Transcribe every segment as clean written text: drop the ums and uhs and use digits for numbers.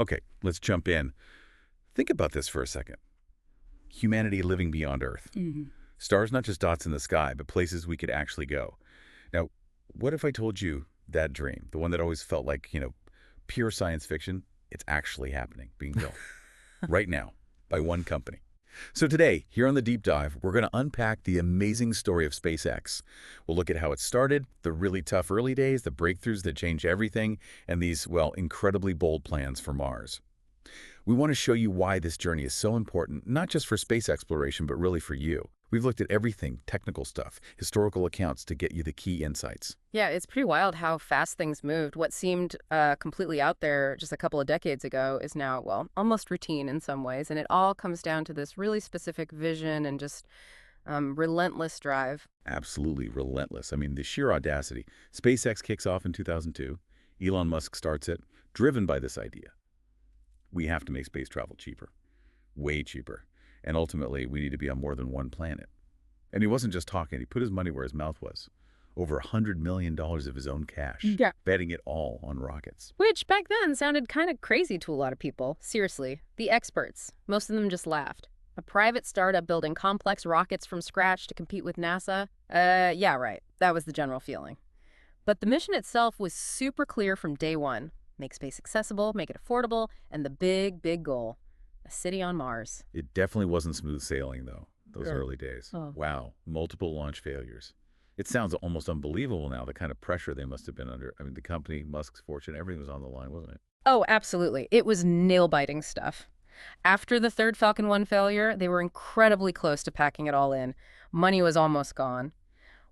Okay, let's jump in. Think about this for a second. Humanity living beyond Earth. Hmm. Stars not just dots in the sky, but places we could actually go. Now, what if I told you that dream, the one that always felt like, pure science fiction, it's actually happening, being built right now by one company. So today, here on the Deep Dive, we're going to unpack the amazing story of SpaceX. We'll look at how it started, the really tough early days, the breakthroughs that changed everything, and these, well, incredibly bold plans for Mars. We want to show you why this journey is so important, not just for space exploration, but really for you. We've looked at everything, technical stuff, historical accounts to get you the key insights. Yeah, it's pretty wild how fast things moved. What seemed completely out there just a couple of decades ago is now, well, almost routine in some ways. And it all comes down to this really specific vision and just relentless drive. Absolutely relentless. I mean, the sheer audacity. SpaceX kicks off in 2002. Elon Musk starts it, driven by this idea. We have to make space travel cheaper, way cheaper. And ultimately, we need to be on more than one planet. And he wasn't just talking. He put his money where his mouth was. Over $100 million of his own cash, Yeah. betting it all on rockets. Which back then sounded kind of crazy to a lot of people. Seriously, the experts, most of them just laughed. A private startup building complex rockets from scratch to compete with NASA? Yeah, right. That was the general feeling. But the mission itself was super clear from day one. Make space accessible, make it affordable, and the big, big goal, a city on Mars. It definitely wasn't smooth sailing, though, those Sure. early days. Oh. Wow, multiple launch failures. It sounds almost unbelievable now, the kind of pressure they must have been under. I mean, the company, Musk's fortune, everything was on the line, wasn't it? Oh, absolutely. It was nail-biting stuff. After the third Falcon 1 failure, they were incredibly close to packing it all in. Money was almost gone.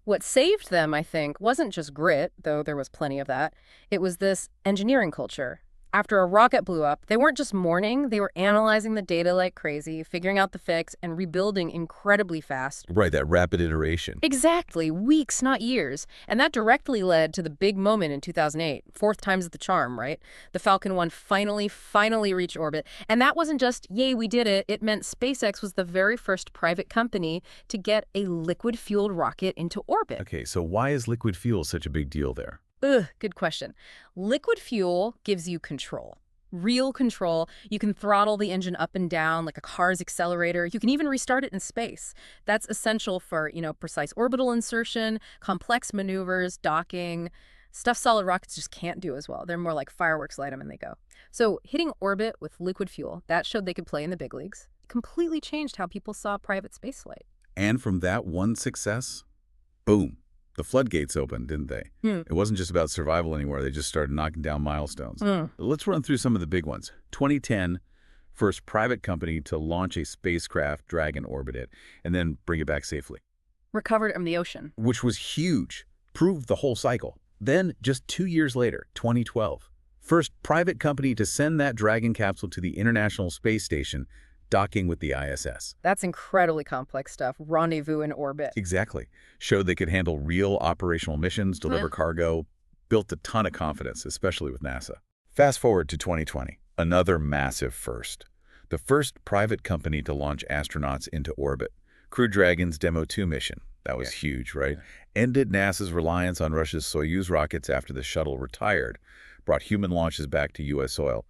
What saved them, I think, wasn't just grit, though there was plenty of that. It was this engineering culture. After a rocket blew up, they weren't just mourning, they were analyzing the data like crazy, figuring out the fix, and rebuilding incredibly fast. Right, that rapid iteration. Exactly, weeks, not years. And that directly led to the big moment in 2008. Fourth time's the charm, right? The Falcon 1 finally reached orbit. And that wasn't just, yay, we did it. It meant SpaceX was the very first private company to get a liquid-fueled rocket into orbit. Okay, so why is liquid fuel such a big deal there? Ugh, good question. Liquid fuel gives you control. Real control. You can throttle the engine up and down like a car's accelerator. You can even restart it in space. That's essential for, precise orbital insertion, complex maneuvers, docking, stuff solid rockets just can't do as well. They're more like fireworks, light them and they go. So hitting orbit with liquid fuel, that showed they could play in the big leagues. Completely changed how people saw private spaceflight. And from that one success, boom, the floodgates opened, didn't they? It wasn't just about survival anymore. They just started knocking down milestones. Let's run through some of the big ones. 2010, first private company to launch a spacecraft, drag and orbit it, and then bring it back safely. Recovered from the ocean. Which was huge. Proved the whole cycle. Then, just 2 years later, 2012, first private company to send that Dragon capsule to the International Space Station, docking with the ISS. That's incredibly complex stuff. Rendezvous in orbit. Exactly. Showed they could handle real operational missions, deliver cargo, built a ton of confidence, especially with NASA. Fast forward to 2020, another massive first. The first private company to launch astronauts into orbit. Crew Dragon's Demo 2 mission. That was huge, right? Ended NASA's reliance on Russia's Soyuz rockets after the shuttle retired. Brought human launches back to U.S. soil.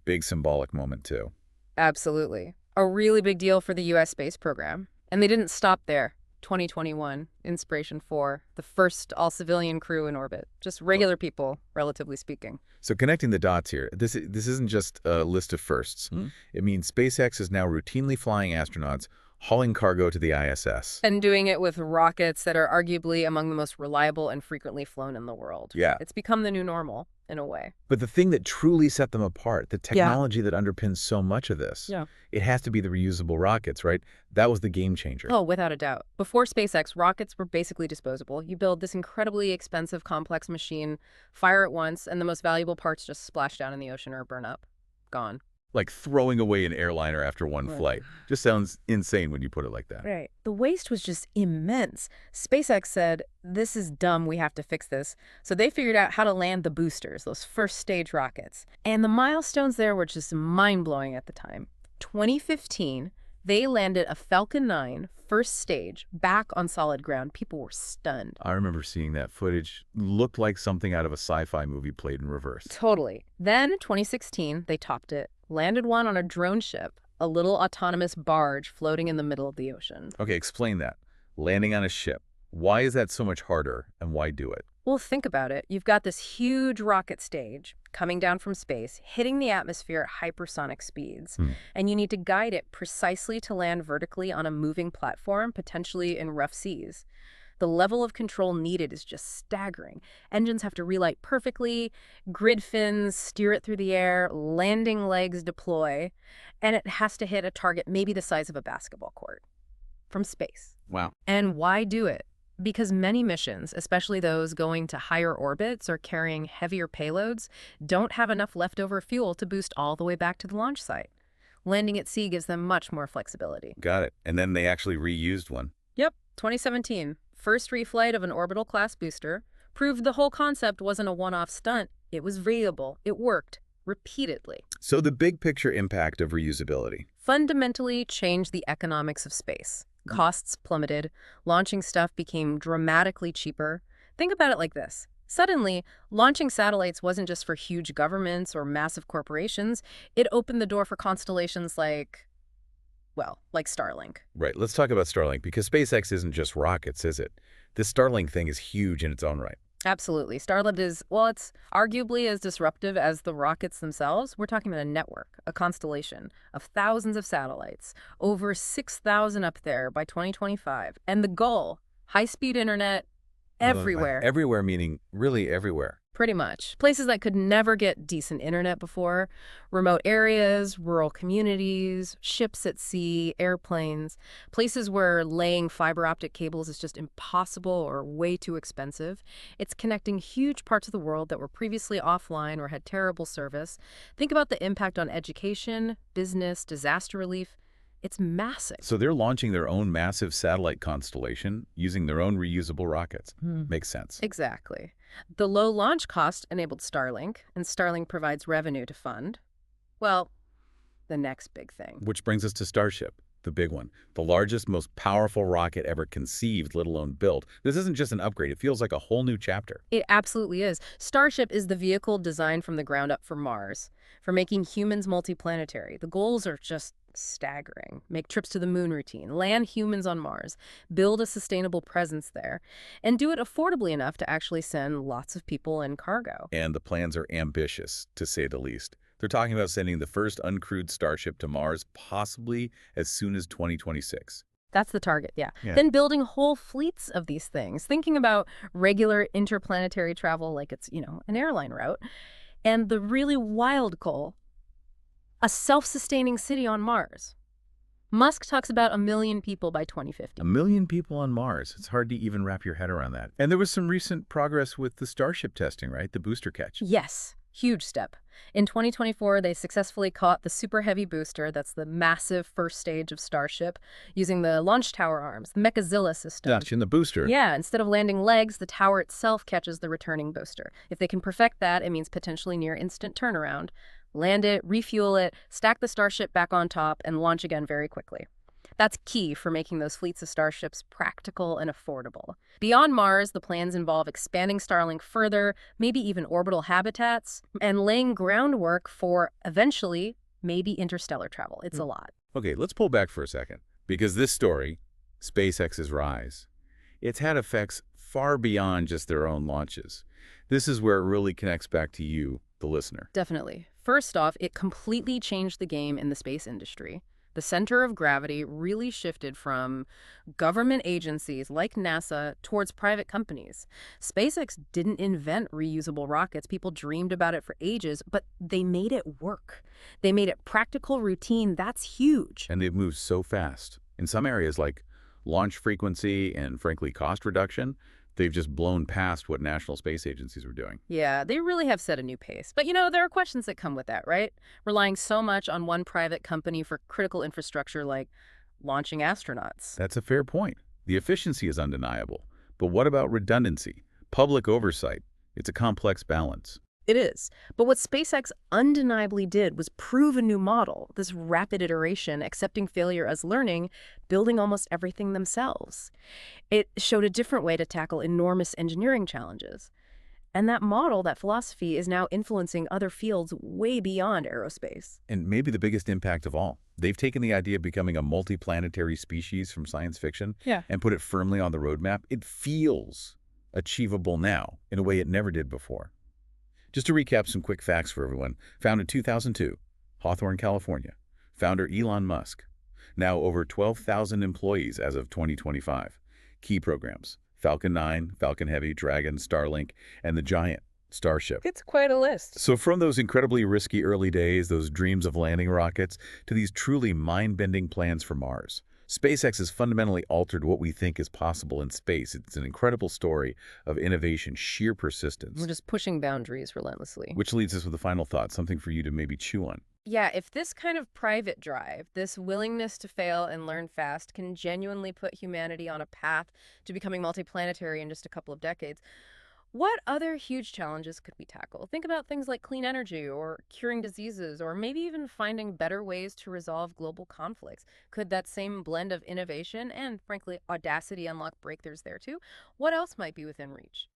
Big symbolic moment, too. Absolutely. A really big deal for the U.S. space program. And they didn't stop there. 2021, Inspiration 4, the first all-civilian crew in orbit. Just regular people, relatively speaking. So connecting the dots here, this isn't just a list of firsts. It means SpaceX is now routinely flying astronauts, hauling cargo to the ISS. And doing it with rockets that are arguably among the most reliable and frequently flown in the world. Yeah. It's become the new normal, in a way. But the thing that truly set them apart, the technology that underpins so much of this, it has to be the reusable rockets, right? That was the game changer. Oh, without a doubt. Before SpaceX, rockets were basically disposable. You build this incredibly expensive, complex machine, fire it once, and the most valuable parts just splash down in the ocean or burn up. Gone. Like throwing away an airliner after one flight. Just sounds insane when you put it like that. Right. The waste was just immense. SpaceX said, this is dumb, we have to fix this. So they figured out how to land the boosters, those first stage rockets. And the milestones there were just mind-blowing at the time. 2015, They landed a Falcon 9 first stage back on solid ground. People were stunned. I remember seeing that footage. Looked like something out of a sci-fi movie played in reverse. Totally. Then, 2016, they topped it. Landed one on a drone ship, a little autonomous barge floating in the middle of the ocean. Okay, explain that. Landing on a ship. Why is that so much harder, and why do it? Well, think about it. You've got this huge rocket stage coming down from space, hitting the atmosphere at hypersonic speeds, and you need to guide it precisely to land vertically on a moving platform, potentially in rough seas. The level of control needed is just staggering. Engines have to relight perfectly, grid fins steer it through the air, landing legs deploy, and it has to hit a target maybe the size of a basketball court from space. Wow. And why do it? Because many missions, especially those going to higher orbits or carrying heavier payloads, don't have enough leftover fuel to boost all the way back to the launch site. Landing at sea gives them much more flexibility. Got it. And then they actually reused one. Yep, 2017. First reflight of an orbital-class booster proved the whole concept wasn't a one-off stunt. It was reusable. It worked repeatedly. So the big picture impact of reusability. Fundamentally changed the economics of space. Costs plummeted. Launching stuff became dramatically cheaper. Think about it like this. Suddenly, launching satellites wasn't just for huge governments or massive corporations. It opened the door for constellations like Starlink. Right. Let's talk about Starlink, because SpaceX isn't just rockets, is it? This Starlink thing is huge in its own right. Absolutely. Starlink is, well, it's arguably as disruptive as the rockets themselves. We're talking about a network, a constellation of thousands of satellites, over 6,000 up there by 2025. And the goal, high-speed internet everywhere. Everywhere meaning really everywhere. Pretty much. Places that could never get decent internet before. Remote areas, rural communities, ships at sea, airplanes. Places where laying fiber optic cables is just impossible or way too expensive. It's connecting huge parts of the world that were previously offline or had terrible service. Think about the impact on education, business, disaster relief. It's massive. So they're launching their own massive satellite constellation using their own reusable rockets. Makes sense. Exactly. The low launch cost enabled Starlink, and Starlink provides revenue to fund, well, the next big thing. Which brings us to Starship, the big one. The largest, most powerful rocket ever conceived, let alone built. This isn't just an upgrade. It feels like a whole new chapter. It absolutely is. Starship is the vehicle designed from the ground up for Mars, for making humans multiplanetary. The goals are just staggering. Make trips to the moon routine, land humans on Mars, build a sustainable presence there, and do it affordably enough to actually send lots of people and cargo. And the plans are ambitious, to say the least. They're talking about sending the first uncrewed Starship to Mars, possibly as soon as 2026. That's the target, yeah. Then building whole fleets of these things, thinking about regular interplanetary travel like it's, an airline route. And the really wild goal, a self-sustaining city on Mars. Musk talks about 1 million people by 2050. 1 million people on Mars. It's hard to even wrap your head around that. And there was some recent progress with the Starship testing, right? The booster catch. Yes, huge step. In 2024, they successfully caught the Super Heavy booster, that's the massive first stage of Starship, using the launch tower arms, the Mechazilla system. Gotcha, in the booster. Yeah, instead of landing legs, the tower itself catches the returning booster. If they can perfect that, it means potentially near instant turnaround. Land it, refuel it, stack the Starship back on top, and launch again very quickly. That's key for making those fleets of Starships practical and affordable. Beyond Mars, the plans involve expanding Starlink further, maybe even orbital habitats, and laying groundwork for, eventually, maybe interstellar travel. It's a lot. Okay, let's pull back for a second, because this story, SpaceX's rise, it's had effects far beyond just their own launches. This is where it really connects back to you, the listener. Definitely. First off, it completely changed the game in the space industry. The center of gravity really shifted from government agencies like NASA towards private companies. SpaceX didn't invent reusable rockets. People dreamed about it for ages, but they made it work. They made it practical, routine. That's huge. And they've moved so fast. In some areas like launch frequency and, frankly, cost reduction, they've just blown past what national space agencies were doing. Yeah, they really have set a new pace. But, there are questions that come with that, right? Relying so much on one private company for critical infrastructure like launching astronauts. That's a fair point. The efficiency is undeniable. But what about redundancy? Public oversight? It's a complex balance. It is. But what SpaceX undeniably did was prove a new model, this rapid iteration, accepting failure as learning, building almost everything themselves. It showed a different way to tackle enormous engineering challenges. And that model, that philosophy, is now influencing other fields way beyond aerospace. And maybe the biggest impact of all, they've taken the idea of becoming a multiplanetary species from science fiction Yeah. and put it firmly on the roadmap. It feels achievable now in a way it never did before. Just to recap some quick facts for everyone. Founded 2002, Hawthorne, California. Founder Elon Musk. Now over 12,000 employees as of 2025. Key programs: Falcon 9, Falcon Heavy, Dragon, Starlink, and the giant Starship. It's quite a list. So from those incredibly risky early days, those dreams of landing rockets, to these truly mind-bending plans for Mars, SpaceX has fundamentally altered what we think is possible in space. It's an incredible story of innovation, sheer persistence. We're just pushing boundaries relentlessly. Which leads us with a final thought, something for you to maybe chew on. Yeah, if this kind of private drive, this willingness to fail and learn fast, can genuinely put humanity on a path to becoming multiplanetary in just a couple of decades, what other huge challenges could we tackle? Think about things like clean energy or curing diseases or maybe even finding better ways to resolve global conflicts. Could that same blend of innovation and, frankly, audacity unlock breakthroughs there too? What else might be within reach?